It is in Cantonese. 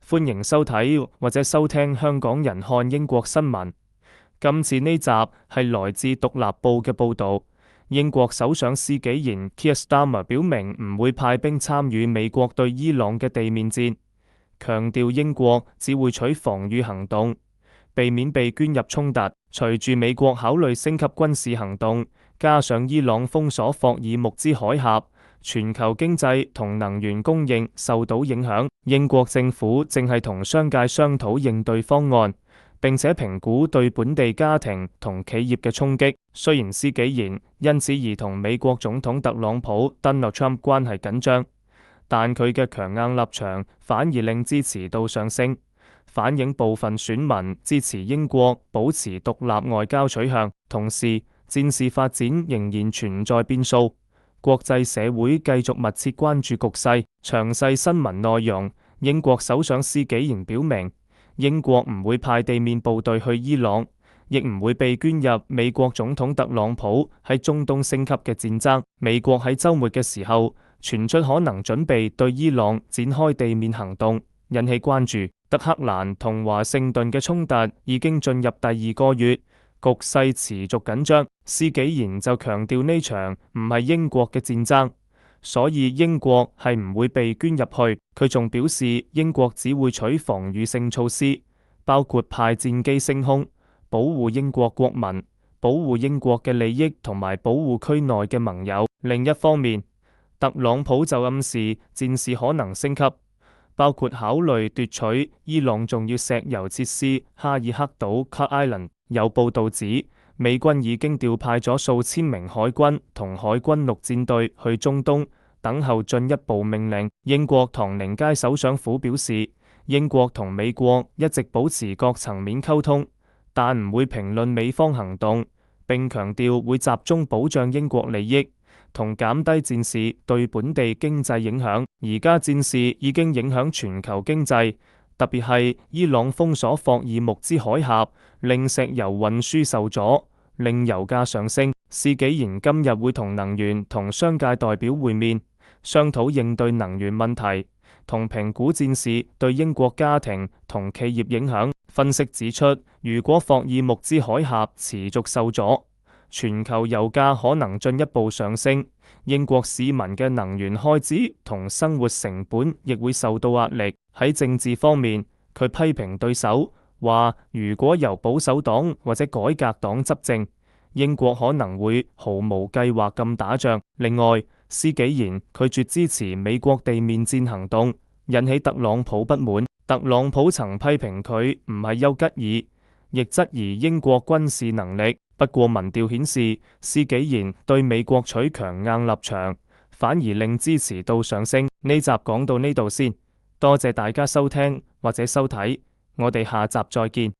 歡迎收睇或者收聽香港人看英國新聞。今次呢集係來自獨立報嘅報導。英國首相施紀賢 Keir Starmer 表明唔會派兵參與美國對伊朗嘅地面戰，強調英國只會取防禦行動，避免被捲入衝突。隨住美國考慮升級軍事行動，加上伊朗封鎖霍爾木茲海峽，全球經濟同能源供應受到影響。英國政府正係同商界商討應對方案，並且評估對本地家庭同企業嘅衝擊。雖然施紀賢因此而同美國總統特朗普 Donald Trump 關係緊張，但佢嘅強硬立場反而令支持度上升，反映部分選民支持英國保持獨立外交取向。同時，戰事發展仍然存在變數，國際社會繼續密切關注局勢。詳細新聞內容：英國首相施紀賢表明，英國唔會派地面部隊去伊朗，亦唔會被捲入美國總統特朗普喺中東升級嘅戰爭。美國喺週末嘅時候傳出可能準備對伊朗展開地面行動，引起關注。德黑蘭同華盛頓嘅衝突已經進入第2個月，局勢持續緊張。施紀賢就強調呢場唔係英國嘅戰爭，所以英國係唔會被捲入去。佢仲表示，英國只會取防禦性措施，包括派戰機升空，保護英國國民，保護英國嘅利益同埋保護區內嘅盟友。另一方面，特朗普就暗示戰事可能升級，包括考慮奪取伊朗重要石油設施哈爾克島 Cut Island。有報道指，美軍已經調派咗數千名海軍同海軍陸戰隊去中東，等候進一步命令。英國唐寧街首相府表示，英國同美國一直保持各層面溝通，但唔會評論美方行動，並強調會集中保障英國利益，同減低戰事對本地經濟影響。而家戰事已經影響全球經濟，特別係伊朗封鎖霍爾木茲海峽，令石油運輸受阻，令油價上升。施紀賢今日會同能源同商界代表會面，商討應對能源問題，同評估戰事對英國家庭同企業影響。分析指出，如果霍爾木茲海峽持續受阻，全球油價可能進一步上升，英國市民嘅能源開支同生活成本亦會受到壓力。喺政治方面，佢批評對手，話如果由保守黨或者改革黨執政，英國可能會毫無計劃咁打仗。另外，施紀賢拒絕支持美國地面戰行動，引起特朗普不滿。特朗普曾批評佢唔係丘吉爾，亦質疑英國軍事能力。不過民調顯示，施紀賢對美國取強硬立場，反而令支持度上升。呢集講到呢度先，多謝大家收聽或者收睇，我哋下集再見。